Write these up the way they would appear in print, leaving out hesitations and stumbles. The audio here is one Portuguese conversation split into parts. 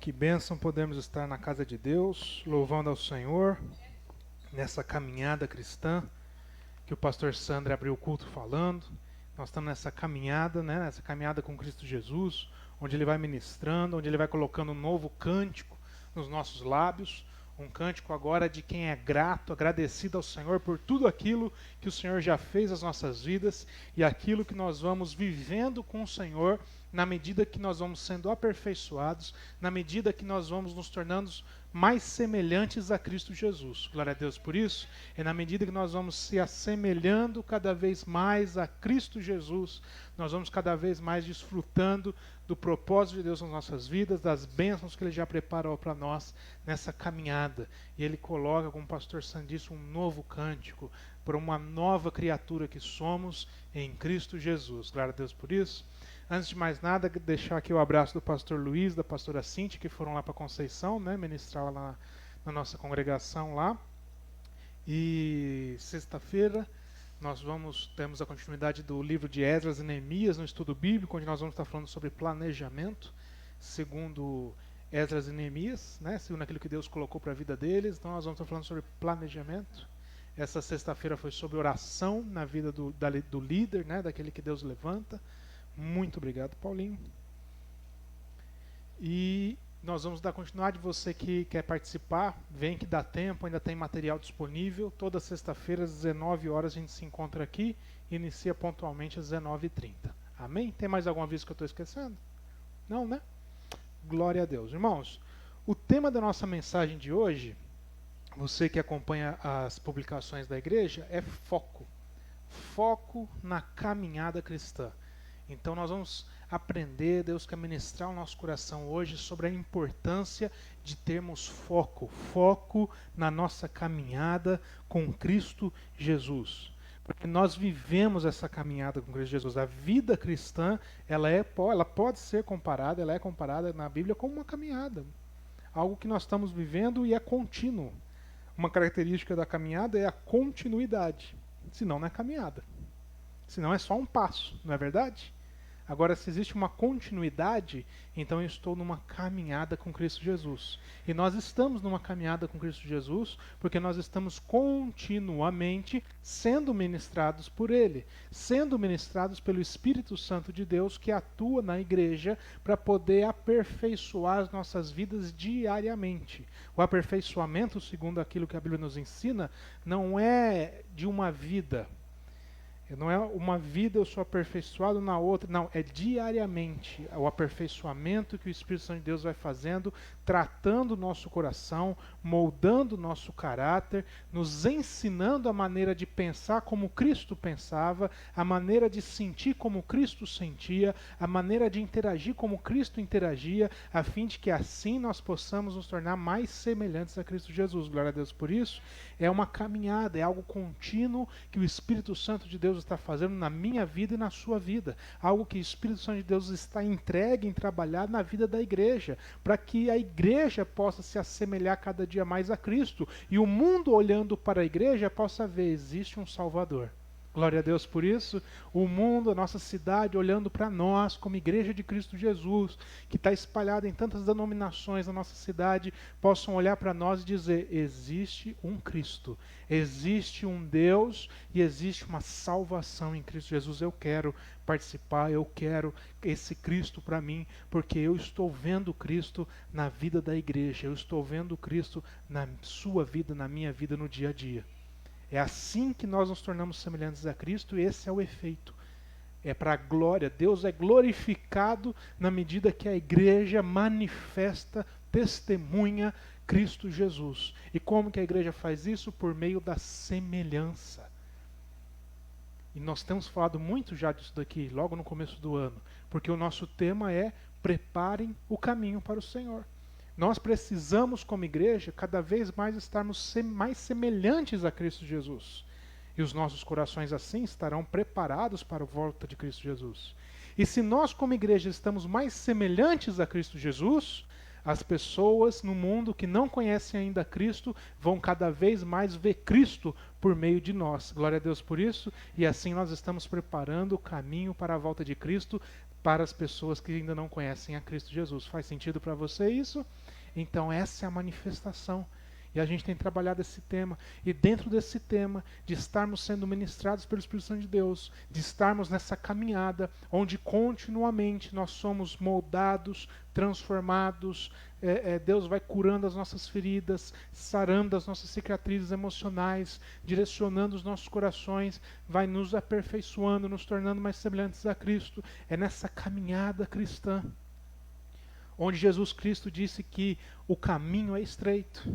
Que bênção podemos estar na casa de Deus, louvando ao Senhor, nessa caminhada cristã, que o pastor Sandro abriu o culto falando. Nós estamos nessa caminhada, né, nessa caminhada com Cristo Jesus, onde Ele vai ministrando, onde Ele vai colocando um novo cântico nos nossos lábios, um cântico agora de quem é grato, agradecido ao Senhor por tudo aquilo que o Senhor já fez nas nossas vidas e aquilo que nós vamos vivendo com o Senhor na medida que nós vamos sendo aperfeiçoados, na medida que nós vamos nos tornando mais semelhantes a Cristo Jesus. Glória a Deus por isso. É na medida que nós vamos se assemelhando cada vez mais a Cristo Jesus, nós vamos cada vez mais desfrutando do propósito de Deus nas nossas vidas, das bênçãos que Ele já preparou para nós nessa caminhada. E Ele coloca, como o pastor Sandro disse, um novo cântico para uma nova criatura que somos em Cristo Jesus. Glória a Deus por isso. Antes de mais nada, deixar aqui o abraço do pastor Luiz, da pastora Cintia, que foram lá para Conceição, né, ministrar lá na nossa congregação lá. E sexta-feira nós temos a continuidade do livro de Esdras e Neemias no estudo bíblico, onde nós vamos estar falando sobre planejamento, segundo Esdras e Neemias, né, segundo aquilo que Deus colocou para a vida deles. Então nós vamos estar falando sobre planejamento. Essa sexta-feira foi sobre oração na vida do líder, né, daquele que Deus levanta. Muito obrigado, Paulinho. E nós vamos dar continuidade. Você que quer participar, vem que dá tempo, ainda tem material disponível. Toda sexta-feira, às 19 horas, a gente se encontra aqui e inicia pontualmente às 19h30. Amém? Tem mais algum aviso que eu estou esquecendo? Não, né? Glória a Deus. Irmãos, o tema da nossa mensagem de hoje, você que acompanha as publicações da igreja, é foco. Foco na caminhada cristã. Então nós vamos aprender, Deus quer ministrar o nosso coração hoje sobre a importância de termos foco na nossa caminhada com Cristo Jesus. Porque nós vivemos essa caminhada com Cristo Jesus. A vida cristã, ela pode ser comparada, ela é comparada na Bíblia como uma caminhada. Algo que nós estamos vivendo e é contínuo. Uma característica da caminhada é a continuidade. Senão não é caminhada. Senão é só um passo, não é verdade? Agora, se existe uma continuidade, então eu estou numa caminhada com Cristo Jesus. E nós estamos numa caminhada com Cristo Jesus porque nós estamos continuamente sendo ministrados por Ele, sendo ministrados pelo Espírito Santo de Deus que atua na igreja para poder aperfeiçoar as nossas vidas diariamente. O aperfeiçoamento, segundo aquilo que a Bíblia nos ensina, não é de uma vida. Não é uma vida eu sou aperfeiçoado na outra, não, é diariamente o aperfeiçoamento que o Espírito Santo de Deus vai fazendo, tratando o nosso coração, moldando o nosso caráter, nos ensinando a maneira de pensar como Cristo pensava, a maneira de sentir como Cristo sentia, a maneira de interagir como Cristo interagia, a fim de que assim nós possamos nos tornar mais semelhantes a Cristo Jesus. Glória a Deus por isso. É uma caminhada, é algo contínuo que o Espírito Santo de Deus está fazendo na minha vida e na sua vida. Algo que o Espírito Santo de Deus está entregue em trabalhar na vida da igreja, para que a igreja possa se assemelhar cada dia mais a Cristo. E o mundo olhando para a igreja possa ver, existe um Salvador. Glória a Deus por isso. O mundo, a nossa cidade, olhando para nós como igreja de Cristo Jesus, que está espalhada em tantas denominações na nossa cidade, possam olhar para nós e dizer, existe um Cristo, existe um Deus e existe uma salvação em Cristo Jesus. Eu quero participar, eu quero esse Cristo para mim, porque eu estou vendo Cristo na vida da igreja, eu estou vendo Cristo na sua vida, na minha vida, no dia a dia. É assim que nós nos tornamos semelhantes a Cristo e esse é o efeito. É para a glória. Deus é glorificado na medida que a igreja manifesta, testemunha Cristo Jesus. E como que a igreja faz isso? Por meio da semelhança. E nós temos falado muito já disso daqui, logo no começo do ano. Porque o nosso tema é preparem o caminho para o Senhor. Nós precisamos, como igreja, cada vez mais estarmos mais semelhantes a Cristo Jesus. E os nossos corações assim estarão preparados para a volta de Cristo Jesus. E se nós, como igreja, estamos mais semelhantes a Cristo Jesus, as pessoas no mundo que não conhecem ainda Cristo vão cada vez mais ver Cristo por meio de nós. Glória a Deus por isso. E assim nós estamos preparando o caminho para a volta de Cristo para as pessoas que ainda não conhecem a Cristo Jesus. Faz sentido para você isso? Então essa é a manifestação. E a gente tem trabalhado esse tema. E dentro desse tema, de estarmos sendo ministrados pelo Espírito Santo de Deus, de estarmos nessa caminhada, onde continuamente nós somos moldados, transformados, Deus vai curando as nossas feridas, sarando as nossas cicatrizes emocionais, direcionando os nossos corações, vai nos aperfeiçoando, nos tornando mais semelhantes a Cristo. É nessa caminhada cristã, onde Jesus Cristo disse que o caminho é estreito,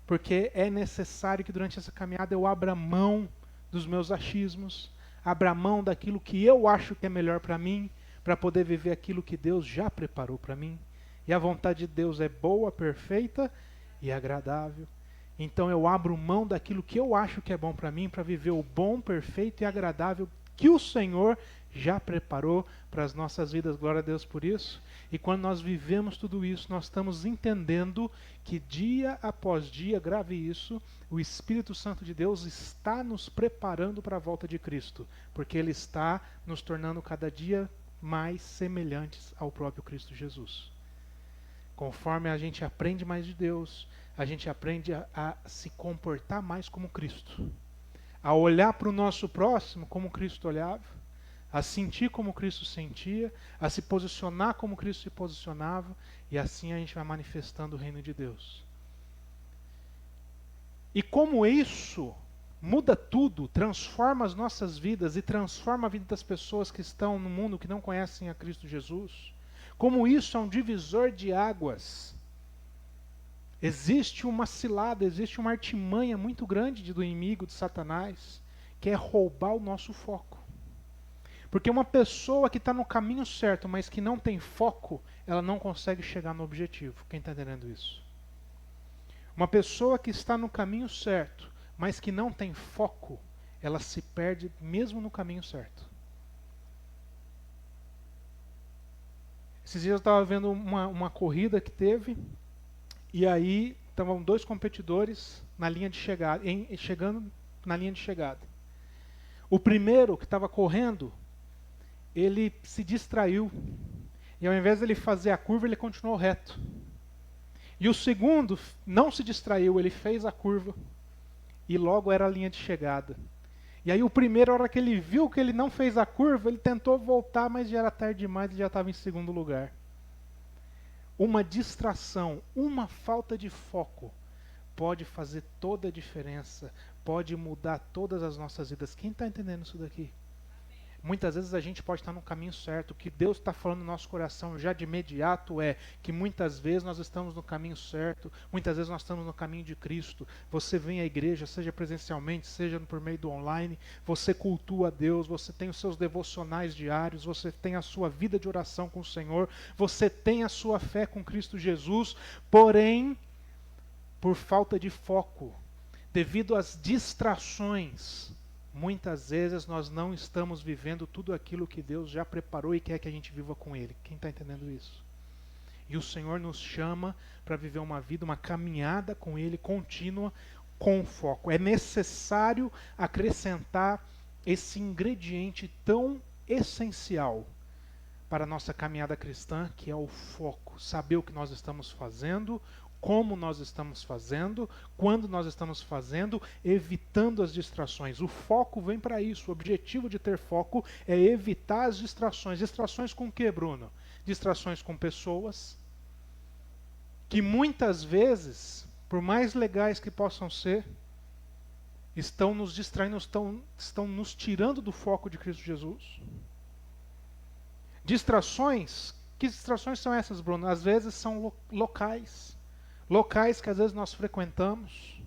porque é necessário que durante essa caminhada eu abra mão dos meus achismos, abra mão daquilo que eu acho que é melhor para mim, para poder viver aquilo que Deus já preparou para mim. E a vontade de Deus é boa, perfeita e agradável. Então eu abro mão daquilo que eu acho que é bom para mim, para viver o bom, perfeito e agradável que o Senhor já preparou para as nossas vidas. Glória a Deus por isso. E quando nós vivemos tudo isso, nós estamos entendendo que dia após dia, grave isso, o Espírito Santo de Deus está nos preparando para a volta de Cristo, porque Ele está nos tornando cada dia mais semelhantes ao próprio Cristo Jesus. Conforme a gente aprende mais de Deus, a gente aprende a se comportar mais como Cristo, a olhar para o nosso próximo como Cristo olhava, a sentir como Cristo sentia, a se posicionar como Cristo se posicionava, e assim a gente vai manifestando o reino de Deus. E como isso muda tudo, transforma as nossas vidas e transforma a vida das pessoas que estão no mundo que não conhecem a Cristo Jesus, como isso é um divisor de águas. Existe uma cilada, existe uma artimanha muito grande do inimigo, de Satanás, que é roubar o nosso foco. Porque uma pessoa que está no caminho certo, mas que não tem foco, ela não consegue chegar no objetivo. Quem está entendendo isso? Uma pessoa que está no caminho certo, mas que não tem foco, ela se perde mesmo no caminho certo. Esses dias eu estava vendo uma corrida que teve, e aí estavam dois competidores na linha de chegada, chegando na linha de chegada. O primeiro, que estava correndo, ele se distraiu, e ao invés de ele fazer a curva, ele continuou reto. E o segundo não se distraiu, ele fez a curva, e logo era a linha de chegada. E aí o primeiro, a hora que ele viu que ele não fez a curva, ele tentou voltar, mas já era tarde demais, ele já estava em segundo lugar. Uma distração, uma falta de foco pode fazer toda a diferença, pode mudar todas as nossas vidas. Quem está entendendo isso daqui? Muitas vezes a gente pode estar no caminho certo. O que Deus está falando no nosso coração já de imediato é que muitas vezes nós estamos no caminho certo, muitas vezes nós estamos no caminho de Cristo. Você vem à igreja, seja presencialmente, seja por meio do online, você cultua a Deus, você tem os seus devocionais diários, você tem a sua vida de oração com o Senhor, você tem a sua fé com Cristo Jesus, porém, por falta de foco, devido às distrações, muitas vezes nós não estamos vivendo tudo aquilo que Deus já preparou e quer que a gente viva com Ele. Quem está entendendo isso? E o Senhor nos chama para viver uma vida, uma caminhada com Ele contínua, com foco. É necessário acrescentar esse ingrediente tão essencial para a nossa caminhada cristã, que é o foco. Saber o que nós estamos fazendo, como nós estamos fazendo, quando nós estamos fazendo, evitando as distrações. O foco vem para isso. O objetivo de ter foco é evitar as distrações. Distrações com o que, Bruno? Distrações com pessoas que muitas vezes, por mais legais que possam ser, estão nos distraindo, estão nos tirando do foco de Cristo Jesus. Distrações, que distrações são essas, Bruno? Às vezes são locais. Locais que às vezes nós frequentamos.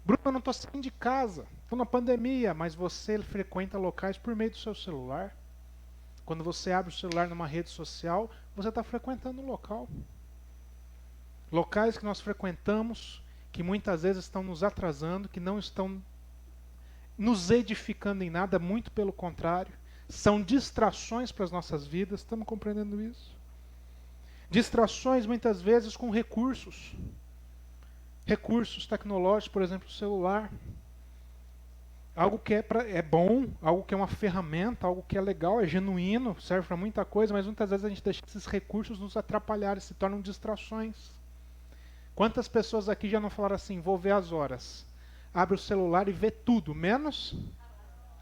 Bruno, eu não estou saindo de casa, estou na pandemia, mas você frequenta locais por meio do seu celular. Quando você abre o celular numa rede social, você está frequentando um local. Locais que nós frequentamos, que muitas vezes estão nos atrasando, que não estão nos edificando em nada, muito pelo contrário. São distrações para as nossas vidas, estamos compreendendo isso? Distrações muitas vezes com recursos tecnológicos, por exemplo, o celular. Algo que é bom, algo que é uma ferramenta, algo que é legal, é genuíno, serve para muita coisa, mas muitas vezes a gente deixa esses recursos nos atrapalharem, se tornam distrações. Quantas pessoas aqui já não falaram assim, vou ver as horas? Abre o celular e vê tudo, menos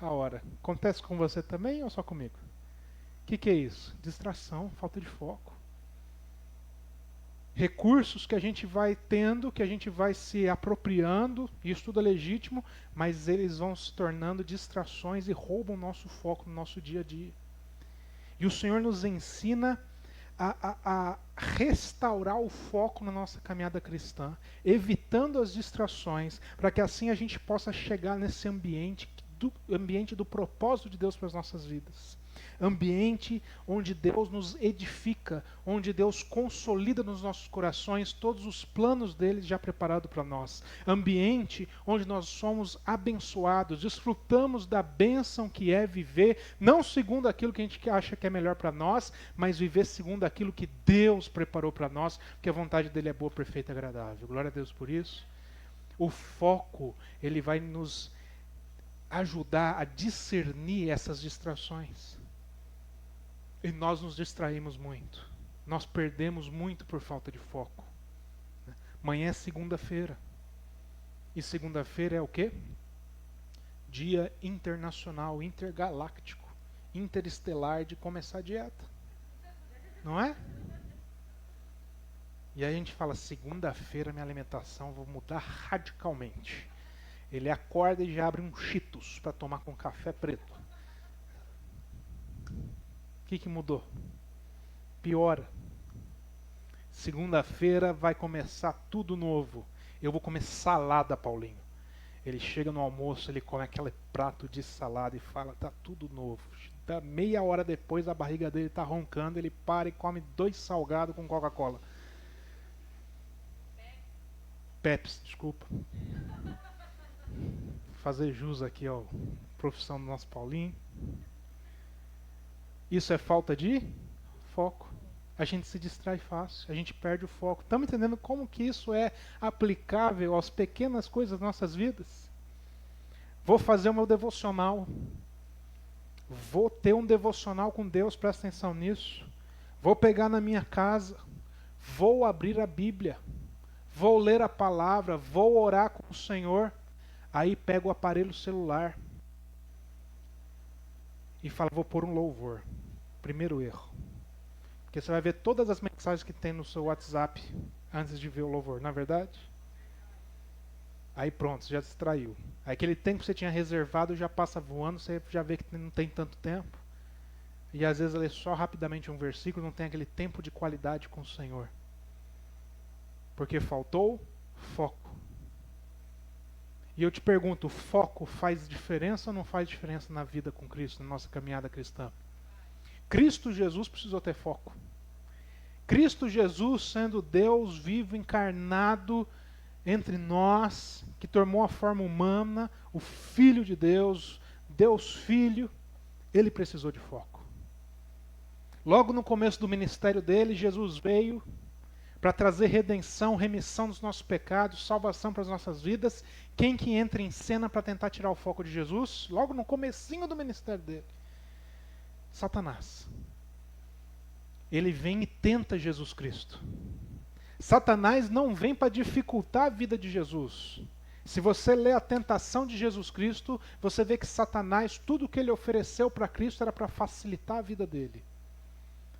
a hora. Acontece com você também ou só comigo? O que é isso? Distração, falta de foco. Recursos que a gente vai tendo, que a gente vai se apropriando, e isso tudo é legítimo, mas eles vão se tornando distrações e roubam o nosso foco no nosso dia a dia. E o Senhor nos ensina a restaurar o foco na nossa caminhada cristã, evitando as distrações, para que assim a gente possa chegar nesse ambiente do propósito de Deus para as nossas vidas. Ambiente onde Deus nos edifica, onde Deus consolida nos nossos corações todos os planos dele já preparados para nós. Ambiente onde nós somos abençoados, desfrutamos da bênção que é viver, não segundo aquilo que a gente acha que é melhor para nós, mas viver segundo aquilo que Deus preparou para nós, porque a vontade dele é boa, perfeita e agradável. Glória a Deus por isso. O foco, ele vai nos ajudar a discernir essas distrações. E nós nos distraímos muito. Nós perdemos muito por falta de foco. Amanhã é segunda-feira. E segunda-feira é o quê? Dia internacional, intergaláctico, interestelar de começar a dieta. Não é? E aí a gente fala, segunda-feira minha alimentação vou mudar radicalmente. Ele acorda e já abre um Cheetos para tomar com café preto. O que mudou? Piora. Segunda-feira vai começar tudo novo. Eu vou comer salada, Paulinho. Ele chega no almoço, ele come aquele prato de salada e fala, tá tudo novo. Da meia hora depois a barriga dele tá roncando, ele para e come 2 salgados com Coca-Cola. Pepsi, desculpa. Fazer jus aqui ao profissão do nosso Paulinho. Isso é falta de foco. A gente se distrai fácil, a gente perde o foco. Estamos entendendo como que isso é aplicável às pequenas coisas das nossas vidas? Vou fazer o meu devocional. Vou ter um devocional com Deus, presta atenção nisso. Vou pegar na minha casa. Vou abrir a Bíblia. Vou ler a palavra. Vou orar com o Senhor. Aí pego o aparelho celular. E falo, vou pôr um louvor. Primeiro erro. Porque você vai ver todas as mensagens que tem no seu WhatsApp antes de ver o louvor, não é verdade? Aí pronto, você já distraiu. Aí aquele tempo que você tinha reservado já passa voando, você já vê que não tem tanto tempo. E às vezes lê só rapidamente um versículo, não tem aquele tempo de qualidade com o Senhor. Porque faltou foco. E eu te pergunto, o foco faz diferença ou não faz diferença na vida com Cristo, na nossa caminhada cristã? Cristo Jesus precisou ter foco. Cristo Jesus, sendo Deus vivo, encarnado entre nós, que tomou a forma humana, o Filho de Deus, Deus Filho, ele precisou de foco. Logo no começo do ministério dele, Jesus veio para trazer redenção, remissão dos nossos pecados, salvação para as nossas vidas. Quem que entra em cena para tentar tirar o foco de Jesus? Logo no comecinho do ministério dele. Satanás. Ele vem e tenta Jesus Cristo. Satanás não vem para dificultar a vida de Jesus. Se você lê a tentação de Jesus Cristo, você vê que Satanás, tudo que ele ofereceu para Cristo era para facilitar a vida dele.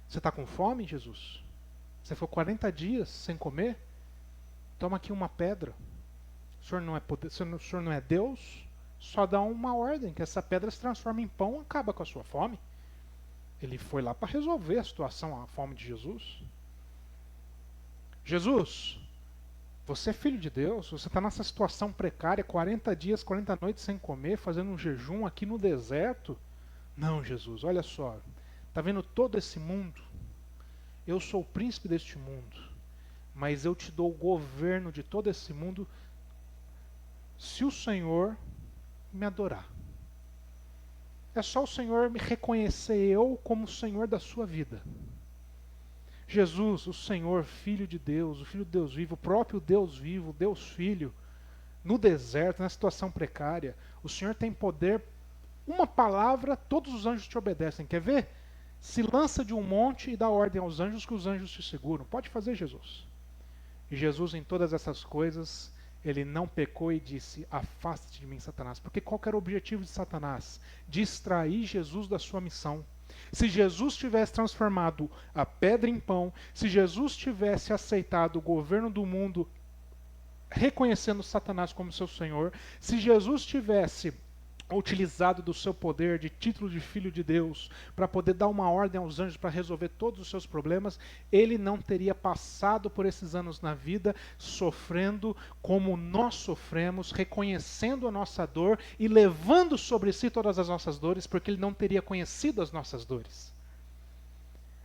Você está com fome, Jesus? Você foi 40 dias sem comer? Toma aqui uma pedra. O senhor não é Deus? Só dá uma ordem, que essa pedra se transforme em pão e acaba com a sua fome. Ele foi lá para resolver a situação, a fome de Jesus. Jesus, você é filho de Deus, você está nessa situação precária, 40 dias, 40 noites sem comer, fazendo um jejum aqui no deserto. Não, Jesus, olha só, está vendo todo esse mundo? Eu sou o príncipe deste mundo, mas eu te dou o governo de todo esse mundo se o Senhor me adorar. É só o Senhor me reconhecer eu como o Senhor da sua vida. Jesus, o Senhor, Filho de Deus, o Filho de Deus vivo, o próprio Deus vivo, Deus Filho, no deserto, na situação precária, o Senhor tem poder. Uma palavra, todos os anjos te obedecem. Quer ver? Se lança de um monte e dá ordem aos anjos que os anjos te seguram. Pode fazer, Jesus. E Jesus, em todas essas coisas, ele não pecou e disse: afasta-te de mim, Satanás. Porque qual que era o objetivo de Satanás? Distrair Jesus da sua missão. Se Jesus tivesse transformado a pedra em pão, se Jesus tivesse aceitado o governo do mundo, reconhecendo Satanás como seu Senhor, se Jesus tivesse utilizado do seu poder de título de filho de Deus para poder dar uma ordem aos anjos para resolver todos os seus problemas, ele não teria passado por esses anos na vida sofrendo como nós sofremos, reconhecendo a nossa dor e levando sobre si todas as nossas dores, porque ele não teria conhecido as nossas dores.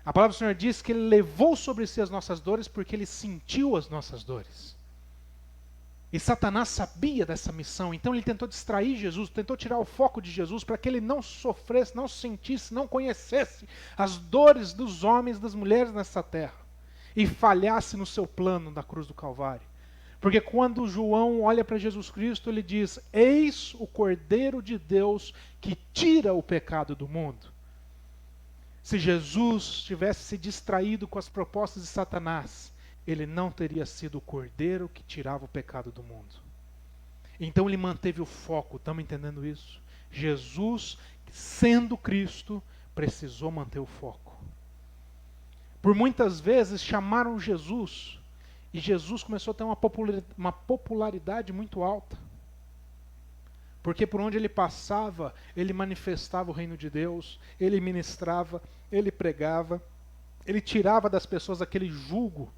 A palavra do Senhor diz que ele levou sobre si as nossas dores porque ele sentiu as nossas dores. E Satanás sabia dessa missão, então ele tentou distrair Jesus, tentou tirar o foco de Jesus para que ele não sofresse, não sentisse, não conhecesse as dores dos homens e das mulheres nessa terra e falhasse no seu plano da cruz do Calvário. Porque quando João olha para Jesus Cristo, ele diz: eis o Cordeiro de Deus que tira o pecado do mundo. Se Jesus tivesse se distraído com as propostas de Satanás, ele não teria sido o cordeiro que tirava o pecado do mundo. Então ele manteve o foco, estamos entendendo isso? Jesus, sendo Cristo, precisou manter o foco. Por muitas vezes chamaram Jesus, e Jesus começou a ter uma popularidade muito alta. Porque por onde ele passava, ele manifestava o reino de Deus, ele ministrava, ele pregava, ele tirava das pessoas aquele jugo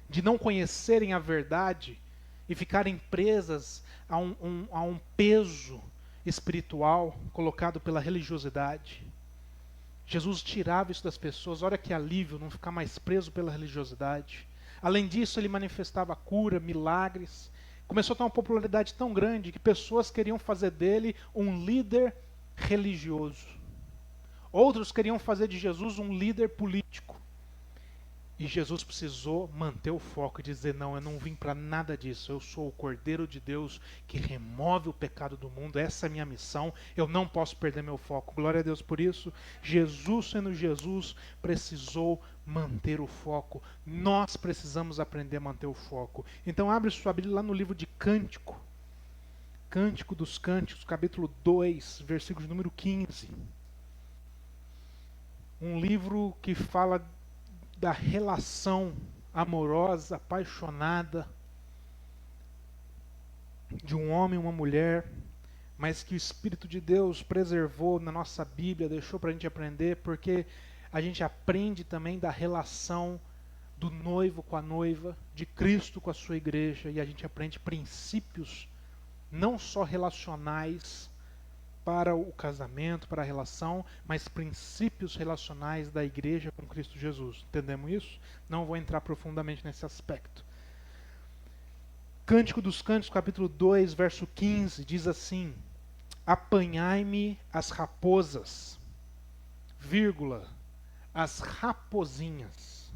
de não conhecerem a verdade e ficarem presas a um peso espiritual colocado pela religiosidade. Jesus tirava isso das pessoas. Olha que alívio não ficar mais preso pela religiosidade. Além disso, ele manifestava cura, milagres. Começou a ter uma popularidade tão grande que pessoas queriam fazer dele um líder religioso. Outros queriam fazer de Jesus um líder político. E Jesus precisou manter o foco e dizer: não, eu não vim para nada disso. Eu sou o Cordeiro de Deus que remove o pecado do mundo. Essa é a minha missão. Eu não posso perder meu foco. Glória a Deus por isso. Jesus, sendo Jesus, precisou manter o foco. Nós precisamos aprender a manter o foco. Então abre sua Bíblia lá no livro de Cântico. Cântico dos Cânticos, capítulo 2, versículo número 15. Um livro que fala da relação amorosa, apaixonada de um homem e uma mulher, mas que o Espírito de Deus preservou na nossa Bíblia, deixou para a gente aprender, porque a gente aprende também da relação do noivo com a noiva, de Cristo com a sua igreja, e a gente aprende princípios não só relacionais para o casamento, para a relação, mas princípios relacionais da igreja com Cristo Jesus. Entendemos isso? Não vou entrar profundamente nesse aspecto. Cântico dos Cânticos, capítulo 2, verso 15, diz assim: apanhai-me as raposas, vírgula, as rapozinhas.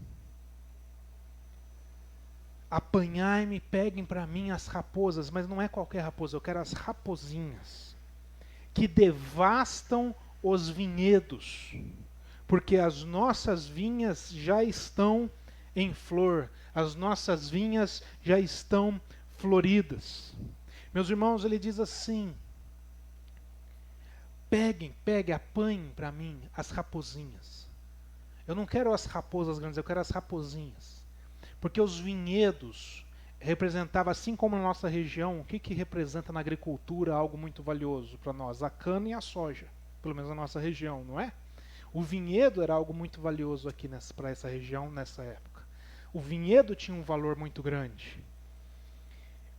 Apanhai-me, peguem para mim as raposas, mas não é qualquer raposa, eu quero as rapozinhas que devastam os vinhedos, porque as nossas vinhas já estão em flor, as nossas vinhas já estão floridas. Meus irmãos, ele diz assim: peguem, apanhem para mim as rapozinhas. Eu não quero as raposas grandes, eu quero as rapozinhas. Porque os vinhedos representava, assim como na nossa região, o que representa na agricultura algo muito valioso para nós? A cana e a soja, pelo menos na nossa região, não é? O vinhedo era algo muito valioso aqui para essa região nessa época. O vinhedo tinha um valor muito grande.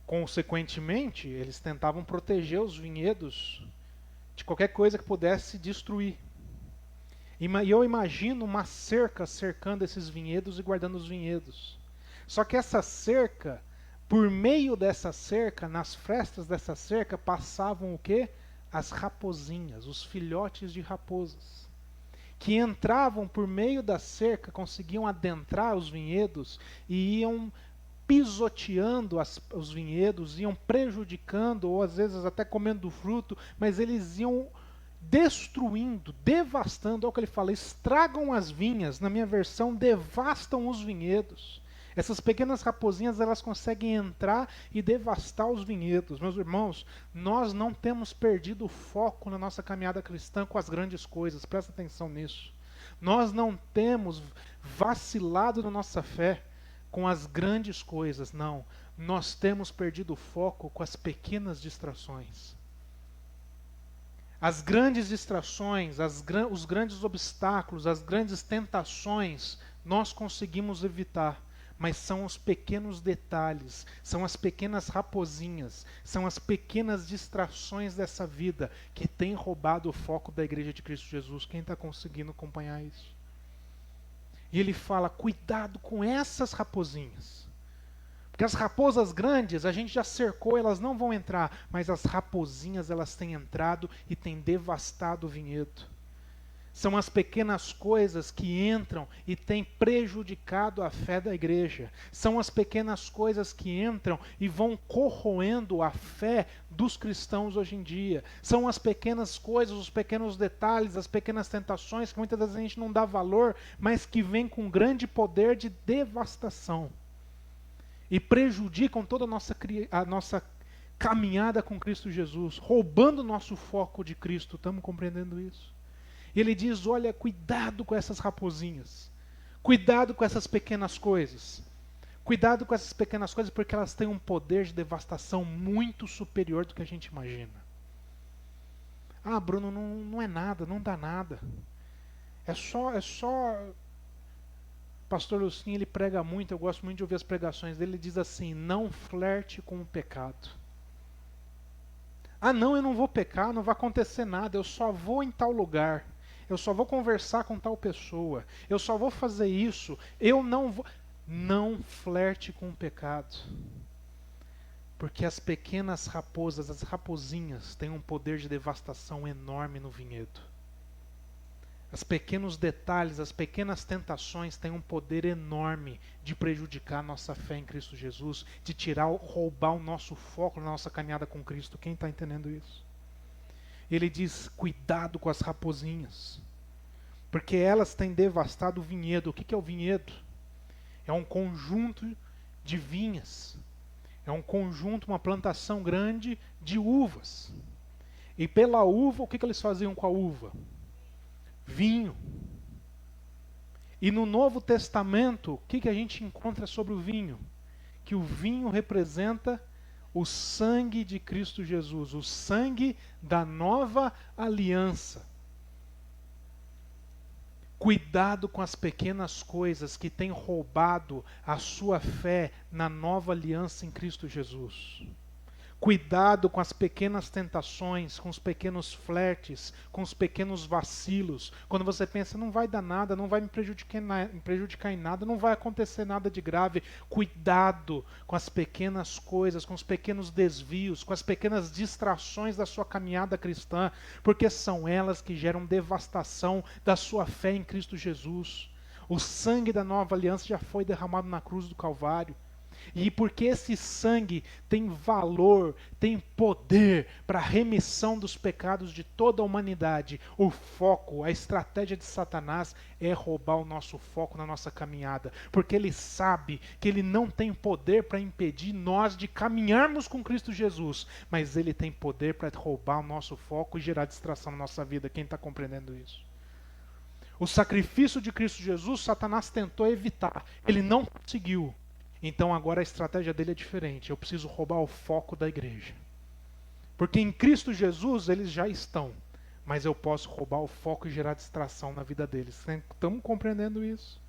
Consequentemente, eles tentavam proteger os vinhedos de qualquer coisa que pudesse destruir. E eu imagino uma cerca cercando esses vinhedos e guardando os vinhedos. Só que essa cerca, por meio dessa cerca, nas frestas dessa cerca, passavam o quê? As rapozinhas, os filhotes de raposas, que entravam por meio da cerca, conseguiam adentrar os vinhedos e iam pisoteando os vinhedos, iam prejudicando, ou às vezes até comendo do fruto, mas eles iam destruindo, devastando, é o que ele fala, estragam as vinhas, na minha versão, devastam os vinhedos. Essas pequenas raposinhas, elas conseguem entrar e devastar os vinhedos. Meus irmãos, nós não temos perdido o foco na nossa caminhada cristã com as grandes coisas, presta atenção nisso. Nós não temos vacilado na nossa fé com as grandes coisas, não. Nós temos perdido o foco com as pequenas distrações. As grandes distrações, os grandes obstáculos, as grandes tentações, nós conseguimos evitar. Mas são os pequenos detalhes, são as pequenas raposinhas, são as pequenas distrações dessa vida que têm roubado o foco da Igreja de Cristo Jesus. Quem está conseguindo acompanhar isso? E ele fala, cuidado com essas raposinhas. Porque as raposas grandes, a gente já cercou, elas não vão entrar, mas as raposinhas, elas têm entrado e têm devastado o vinhedo. São as pequenas coisas que entram e têm prejudicado a fé da igreja. São as pequenas coisas que entram e vão corroendo a fé dos cristãos hoje em dia. São as pequenas coisas, os pequenos detalhes, as pequenas tentações que muitas vezes a gente não dá valor, mas que vêm com grande poder de devastação. E prejudicam toda a nossa caminhada com Cristo Jesus, roubando o nosso foco de Cristo. Estamos compreendendo isso? E ele diz, olha, cuidado com essas raposinhas. Cuidado com essas pequenas coisas. Cuidado com essas pequenas coisas porque elas têm um poder de devastação muito superior do que a gente imagina. Ah, Bruno, não é nada, não dá nada. É só... Pastor Lucinho, ele prega muito, eu gosto muito de ouvir as pregações dele, ele diz assim, não flerte com o pecado. Ah, não, eu não vou pecar, não vai acontecer nada, eu só vou em tal lugar. Eu só vou conversar com tal pessoa. Eu só vou fazer isso. Eu não vou... Não flerte com o pecado. Porque as pequenas raposas, as raposinhas, têm um poder de devastação enorme no vinhedo. Os pequenos detalhes, as pequenas tentações têm um poder enorme de prejudicar a nossa fé em Cristo Jesus, de roubar o nosso foco na nossa caminhada com Cristo. Quem está entendendo isso? Ele diz, cuidado com as raposinhas, porque elas têm devastado o vinhedo. O que é o vinhedo? É um conjunto de vinhas, é um conjunto, uma plantação grande de uvas. E pela uva, o que eles faziam com a uva? Vinho. E no Novo Testamento, o que a gente encontra sobre o vinho? Que o vinho representa o sangue de Cristo Jesus, o sangue da nova aliança. Cuidado com as pequenas coisas que têm roubado a sua fé na nova aliança em Cristo Jesus. Cuidado com as pequenas tentações, com os pequenos flertes, com os pequenos vacilos. Quando você pensa, não vai dar nada, não vai me prejudicar em nada, não vai acontecer nada de grave. Cuidado com as pequenas coisas, com os pequenos desvios, com as pequenas distrações da sua caminhada cristã, porque são elas que geram devastação da sua fé em Cristo Jesus. O sangue da nova aliança já foi derramado na cruz do Calvário. E porque esse sangue tem valor, tem poder para a remissão dos pecados de toda a humanidade, o foco, a estratégia de Satanás é roubar o nosso foco na nossa caminhada. Porque ele sabe que ele não tem poder para impedir nós de caminharmos com Cristo Jesus, mas ele tem poder para roubar o nosso foco e gerar distração na nossa vida. Quem está compreendendo isso? O sacrifício de Cristo Jesus, Satanás tentou evitar, ele não conseguiu. Então agora a estratégia dele é diferente. Eu preciso roubar o foco da igreja. Porque em Cristo Jesus eles já estão. Mas eu posso roubar o foco e gerar distração na vida deles. Estamos compreendendo isso?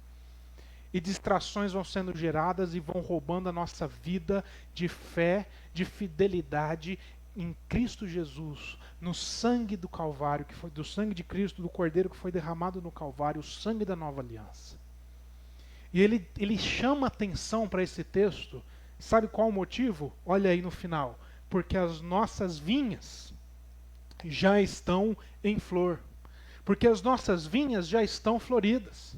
E distrações vão sendo geradas e vão roubando a nossa vida de fé, de fidelidade em Cristo Jesus. No sangue do Calvário, que foi do sangue de Cristo, do Cordeiro que foi derramado no Calvário, o sangue da nova aliança. E ele chama atenção para esse texto. Sabe qual o motivo? Olha aí no final. Porque as nossas vinhas já estão em flor. Porque as nossas vinhas já estão floridas.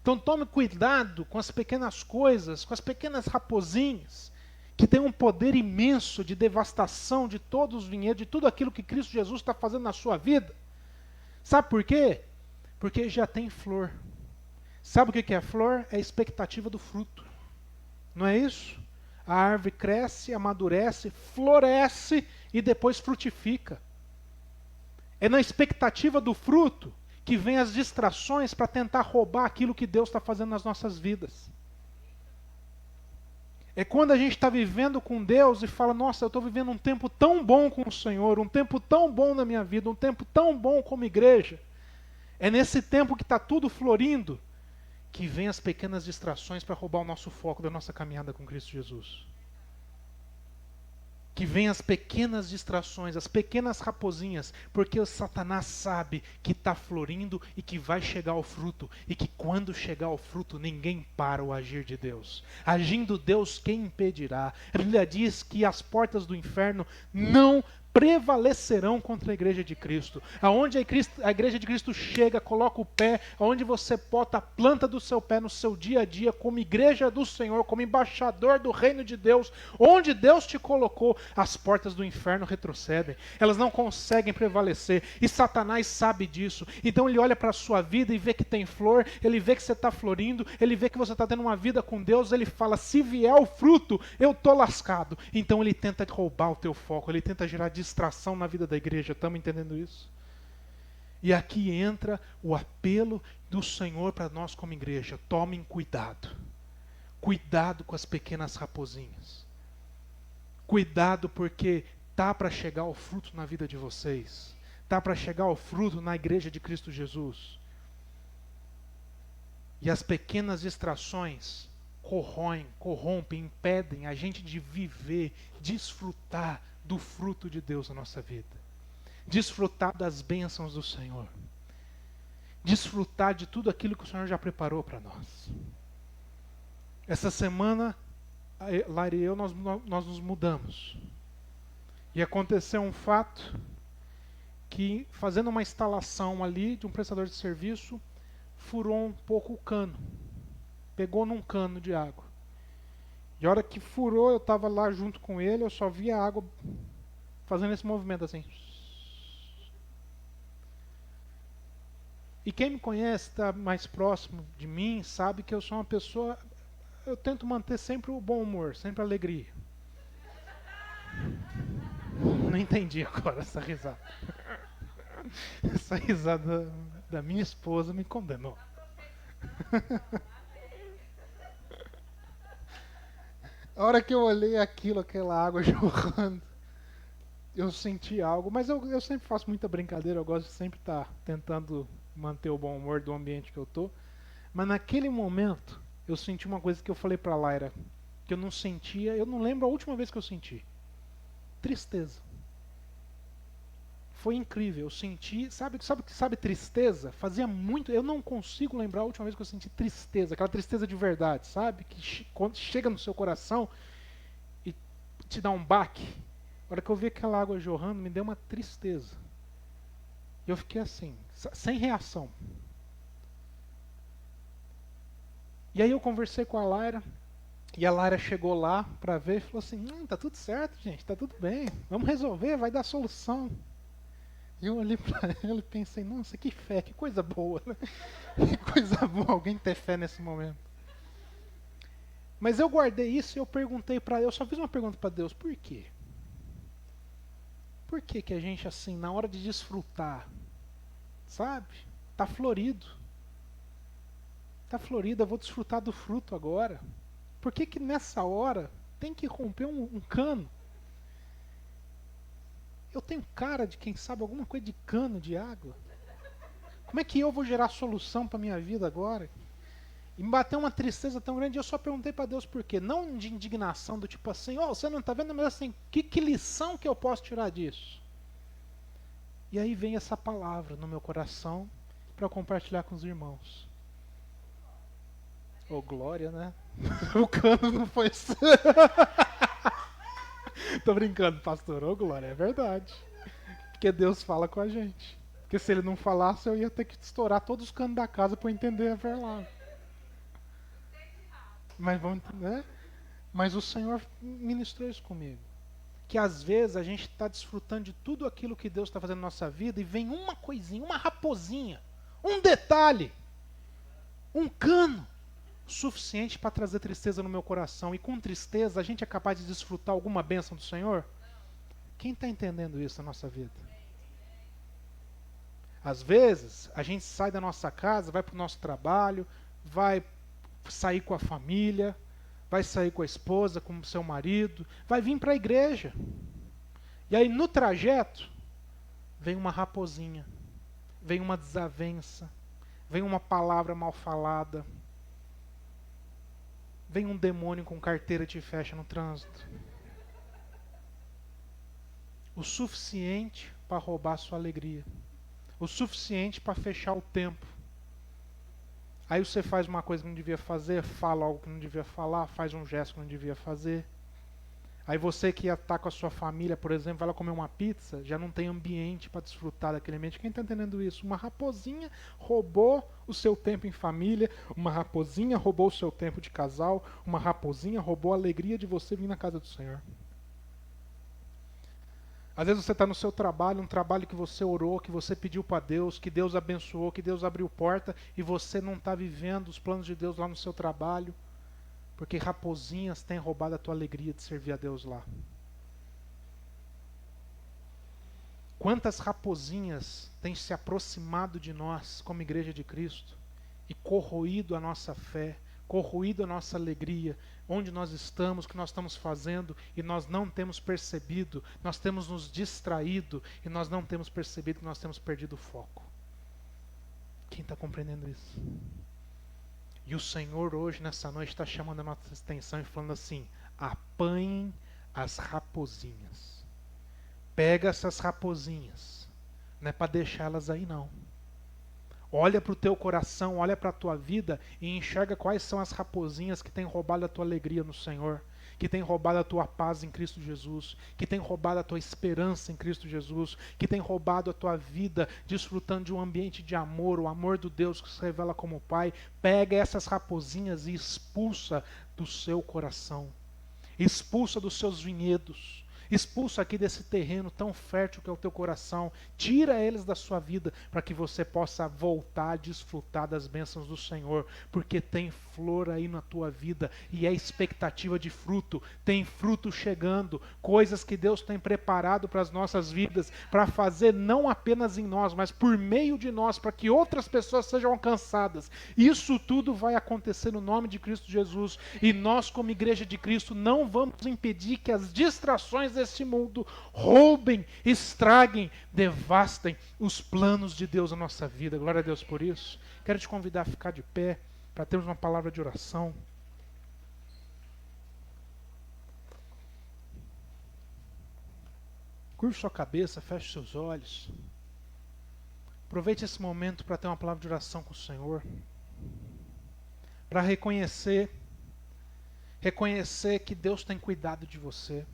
Então tome cuidado com as pequenas coisas, com as pequenas raposinhas, que tem um poder imenso de devastação de todos os vinhedos, de tudo aquilo que Cristo Jesus está fazendo na sua vida. Sabe por quê? Porque já tem flor. Sabe o que é flor? É a expectativa do fruto. Não é isso? A árvore cresce, amadurece, floresce e depois frutifica. É na expectativa do fruto que vem as distrações para tentar roubar aquilo que Deus está fazendo nas nossas vidas. É quando a gente está vivendo com Deus e fala, nossa, eu estou vivendo um tempo tão bom com o Senhor, um tempo tão bom na minha vida, um tempo tão bom como igreja. É nesse tempo que está tudo florindo que vem as pequenas distrações para roubar o nosso foco da nossa caminhada com Cristo Jesus. Que vem as pequenas distrações, as pequenas raposinhas, porque o Satanás sabe que está florindo e que vai chegar ao fruto, e que quando chegar ao fruto ninguém para o agir de Deus. Agindo Deus, quem impedirá? A Bíblia diz que as portas do inferno não prevalecerão contra a igreja de Cristo. Aonde a igreja de Cristo chega, coloca o pé, aonde você bota a planta do seu pé no seu dia a dia, como igreja do Senhor, como embaixador do reino de Deus, onde Deus te colocou, as portas do inferno retrocedem. Elas não conseguem prevalecer. E Satanás sabe disso. Então ele olha para a sua vida e vê que tem flor, ele vê que você está florindo, ele vê que você está tendo uma vida com Deus, ele fala, se vier o fruto, eu estou lascado. Então ele tenta roubar o teu foco, ele tenta gerar distração na vida da igreja. Estamos entendendo isso? E aqui entra o apelo do Senhor para nós como igreja. Tomem cuidado. Cuidado com as pequenas raposinhas. Cuidado porque tá para chegar o fruto na vida de vocês. Tá para chegar o fruto na igreja de Cristo Jesus. E as pequenas distrações corrompem, impedem a gente de viver, desfrutar do fruto de Deus na nossa vida. Desfrutar das bênçãos do Senhor. Desfrutar de tudo aquilo que o Senhor já preparou para nós. Essa semana, Lara e eu, nós nos mudamos. E aconteceu um fato que, fazendo uma instalação ali de um prestador de serviço, furou um pouco o cano. Pegou num cano de água. E a hora que furou, eu estava lá junto com ele, eu só via a água fazendo esse movimento assim. E quem me conhece, está mais próximo de mim, sabe que eu sou uma pessoa... Eu tento manter sempre o bom humor, sempre a alegria. Não entendi agora essa risada. Essa risada da minha esposa me condenou. A hora que eu olhei aquilo, aquela água jorrando, eu senti algo. Mas eu sempre faço muita brincadeira, eu gosto de sempre estar tentando manter o bom humor do ambiente que eu estou. Mas naquele momento, eu senti uma coisa que eu falei para a Laira, que eu não sentia, eu não lembro a última vez que eu senti. Tristeza. Foi incrível, eu senti, sabe tristeza? Fazia muito, eu não consigo lembrar a última vez que eu senti tristeza, aquela tristeza de verdade, sabe? Que quando chega no seu coração e te dá um baque. A hora que eu vi aquela água jorrando, me deu uma tristeza. E eu fiquei assim, sem reação. E aí eu conversei com a Laira, e a Laira chegou lá para ver e falou assim, tá tudo certo, gente, tá tudo bem, vamos resolver, vai dar solução. E eu olhei para ela e pensei, nossa, que fé, que coisa boa, né? Que coisa boa alguém ter fé nesse momento. Mas eu guardei isso e eu perguntei para Deus, eu só fiz uma pergunta para Deus, por quê? Por que que a gente assim, na hora de desfrutar, sabe? Tá florido. Tá florido, eu vou desfrutar do fruto agora. Por que que nessa hora tem que romper um cano? Eu tenho cara de quem sabe alguma coisa de cano de água. Como é que eu vou gerar solução para minha vida agora? E me bateu uma tristeza tão grande, eu só perguntei para Deus por quê. Não de indignação, do tipo assim, você não está vendo, mas assim, que lição que eu posso tirar disso? E aí vem essa palavra no meu coração para compartilhar com os irmãos. Oh, glória, né? O cano não foi seu. Tô brincando, pastor. Ô, glória, é verdade. Porque Deus fala com a gente. Porque se ele não falasse, eu ia ter que estourar todos os canos da casa para eu entender a palavra. Mas vamos, né? Mas o Senhor ministrou isso comigo. Que às vezes a gente está desfrutando de tudo aquilo que Deus está fazendo na nossa vida e vem uma coisinha, uma raposinha, um detalhe, um cano, suficiente para trazer tristeza no meu coração. E com tristeza a gente é capaz de desfrutar alguma bênção do Senhor? Quem está entendendo isso na nossa vida? Às vezes a gente sai da nossa casa, vai para o nosso trabalho, vai sair com a família, vai sair com a esposa, com o seu marido, vai vir para a igreja. E aí no trajeto vem uma raposinha, vem uma desavença, vem uma palavra mal falada, vem um demônio com carteira e te fecha no trânsito. O suficiente para roubar a sua alegria. O suficiente para fechar o tempo. Aí você faz uma coisa que não devia fazer, fala algo que não devia falar, faz um gesto que não devia fazer. Aí você que ia estar com a sua família, por exemplo, vai lá comer uma pizza, já não tem ambiente para desfrutar daquele ambiente. Quem está entendendo isso? Uma raposinha roubou o seu tempo em família, uma raposinha roubou o seu tempo de casal, uma raposinha roubou a alegria de você vir na casa do Senhor. Às vezes você está no seu trabalho, um trabalho que você orou, que você pediu para Deus, que Deus abençoou, que Deus abriu porta, e você não está vivendo os planos de Deus lá no seu trabalho, porque raposinhas têm roubado a tua alegria de servir a Deus lá. Quantas raposinhas têm se aproximado de nós como igreja de Cristo e corroído a nossa fé, corroído a nossa alegria, onde nós estamos, o que nós estamos fazendo, e nós não temos percebido, nós temos nos distraído, e nós não temos percebido que nós temos perdido o foco. Quem está compreendendo isso? E o Senhor hoje, nessa noite, está chamando a nossa atenção e falando assim: apanhem as raposinhas. Pega essas raposinhas. Não é para deixá-las aí não. Olha para o teu coração, olha para a tua vida e enxerga quais são as raposinhas que têm roubado a tua alegria no Senhor, que têm roubado a tua paz em Cristo Jesus, que têm roubado a tua esperança em Cristo Jesus, que têm roubado a tua vida desfrutando de um ambiente de amor, o amor do Deus que se revela como Pai. Pega essas raposinhas e expulsa do seu coração, expulsa dos seus vinhedos, expulsa aqui desse terreno tão fértil que é o teu coração. Tira eles da sua vida para que você possa voltar a desfrutar das bênçãos do Senhor, porque tem flor aí na tua vida e é expectativa de fruto. Tem fruto chegando, coisas que Deus tem preparado para as nossas vidas, para fazer não apenas em nós, mas por meio de nós, para que outras pessoas sejam alcançadas. Isso tudo vai acontecer no nome de Cristo Jesus, e nós como igreja de Cristo não vamos impedir que as distrações deste mundo roubem, estraguem, devastem os planos de Deus na nossa vida. Glória a Deus por isso. Quero te convidar a ficar de pé para termos uma palavra de oração. Curva sua cabeça, feche seus olhos. Aproveite esse momento para ter uma palavra de oração com o Senhor, para reconhecer que Deus tem cuidado de você,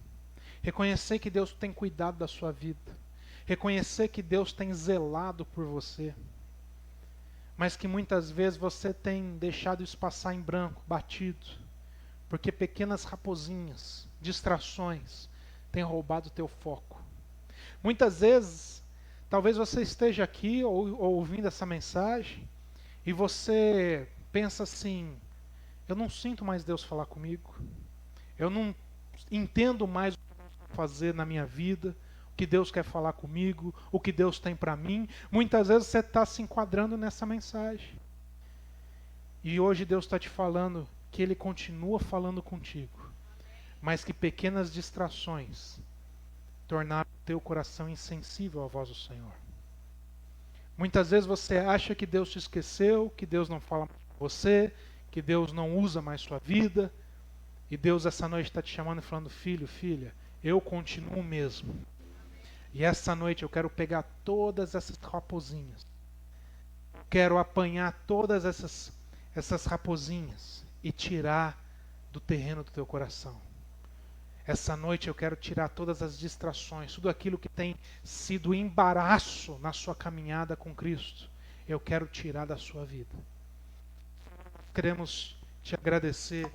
reconhecer que Deus tem cuidado da sua vida, reconhecer que Deus tem zelado por você, mas que muitas vezes você tem deixado isso passar em branco, batido, porque pequenas raposinhas, distrações, têm roubado o teu foco. Muitas vezes, talvez você esteja aqui ou ouvindo essa mensagem e você pensa assim: eu não sinto mais Deus falar comigo, eu não entendo mais o que Deus quer fazer na minha vida, o que Deus quer falar comigo, o que Deus tem para mim. Muitas vezes você está se enquadrando nessa mensagem. E hoje Deus está te falando que Ele continua falando contigo, mas que pequenas distrações tornaram o teu coração insensível à voz do Senhor. Muitas vezes você acha que Deus te esqueceu, que Deus não fala mais com você, que Deus não usa mais sua vida, e Deus essa noite está te chamando e falando: filho, filha, eu continuo mesmo. E essa noite eu quero pegar todas essas raposinhas, quero apanhar todas essas raposinhas e tirar do terreno do teu coração. Essa noite eu quero tirar todas as distrações, tudo aquilo que tem sido embaraço na sua caminhada com Cristo, eu quero tirar da sua vida. Queremos te agradecer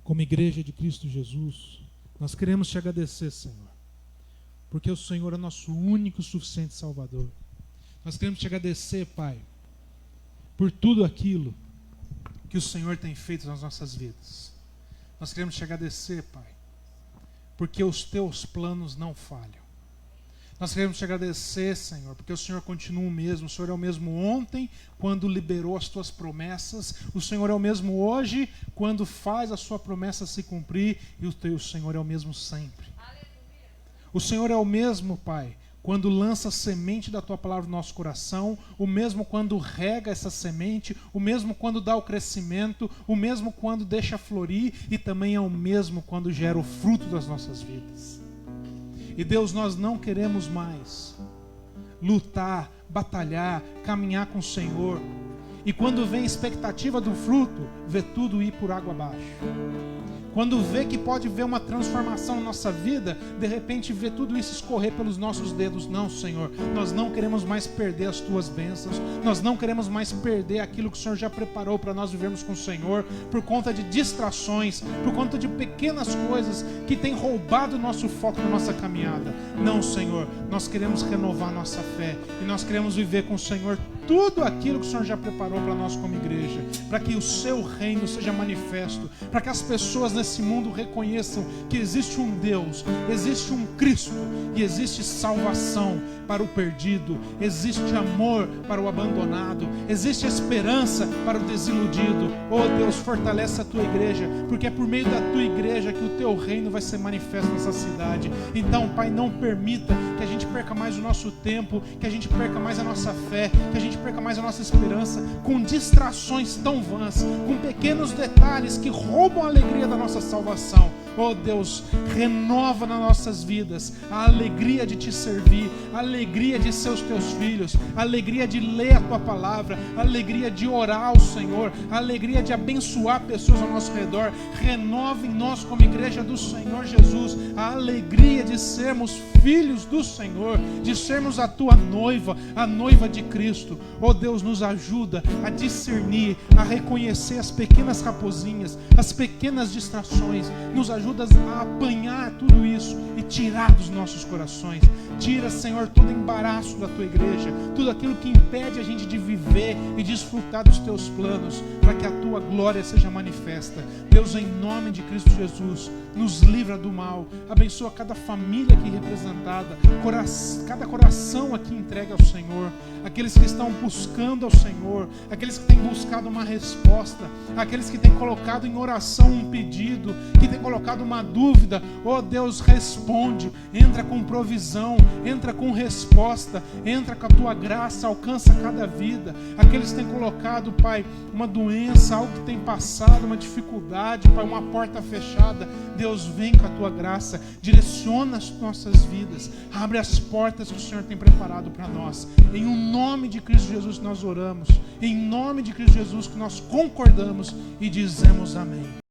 como igreja de Cristo Jesus, nós queremos te agradecer, Senhor, porque o Senhor é nosso único e suficiente Salvador. Nós queremos te agradecer, Pai, por tudo aquilo que o Senhor tem feito nas nossas vidas. Nós queremos te agradecer, Pai, porque os teus planos não falham. Nós queremos te agradecer, Senhor, porque o Senhor continua o mesmo. O Senhor é o mesmo ontem, quando liberou as tuas promessas. O Senhor é o mesmo hoje, quando faz a sua promessa se cumprir. E o Senhor é o mesmo sempre. O Senhor é o mesmo, Pai, quando lança a semente da tua palavra no nosso coração, o mesmo quando rega essa semente, o mesmo quando dá o crescimento, o mesmo quando deixa florir, e também é o mesmo quando gera o fruto das nossas vidas. E Deus, nós não queremos mais lutar, batalhar, caminhar com o Senhor, e quando vem a expectativa do fruto, vê tudo ir por água abaixo. Quando vê que pode ver uma transformação na nossa vida, de repente vê tudo isso escorrer pelos nossos dedos. Não, Senhor, nós não queremos mais perder as tuas bênçãos, nós não queremos mais perder aquilo que o Senhor já preparou para nós vivermos com o Senhor, por conta de distrações, por conta de pequenas coisas que têm roubado o nosso foco na nossa caminhada. Não, Senhor, nós queremos renovar nossa fé, e nós queremos viver com o Senhor tudo aquilo que o Senhor já preparou para nós como igreja, para que o seu reino seja manifesto, para que as pessoas nesse mundo reconheçam que existe um Deus, existe um Cristo, e existe salvação para o perdido, existe amor para o abandonado, existe esperança para o desiludido. Oh Deus, fortalece a tua igreja, porque é por meio da tua igreja que o teu reino vai ser manifesto nessa cidade. Então, Pai, não permita que a gente perca mais o nosso tempo, que a gente perca mais a nossa fé, que a gente perca mais a nossa esperança com distrações tão vãs, com pequenos detalhes que roubam a alegria da nossa salvação. Oh Deus, renova nas nossas vidas a alegria de te servir, a alegria de ser os teus filhos, a alegria de ler a tua palavra, a alegria de orar ao Senhor, a alegria de abençoar pessoas ao nosso redor. Renova em nós como igreja do Senhor Jesus a alegria de sermos filhos do Senhor, de sermos a tua noiva, a noiva de Cristo. Oh Deus, nos ajuda a discernir, a reconhecer as pequenas raposinhas, as pequenas distrações. Nos ajuda a apanhar tudo isso e tirar dos nossos corações. Tira, Senhor, todo embaraço da tua igreja, tudo aquilo que impede a gente de viver e desfrutar dos teus planos, para que a tua glória seja manifesta. Deus, em nome de Cristo Jesus, nos livra do mal, abençoa cada família aqui representada, cada coração aqui entregue ao Senhor, aqueles que estão buscando ao Senhor, aqueles que têm buscado uma resposta, aqueles que têm colocado em oração um pedido, que têm colocado uma dúvida. Oh Deus, responde, entra com provisão, entra com resposta, entra com a tua graça, alcança cada vida. Aqueles que têm colocado, Pai, uma doença, algo que tem passado, uma dificuldade, Pai, uma porta fechada, Deus, vem com a tua graça, direciona as nossas vidas, abre as portas que o Senhor tem preparado para nós. Em nome de Cristo Jesus nós oramos, em nome de Cristo Jesus que nós concordamos e dizemos amém.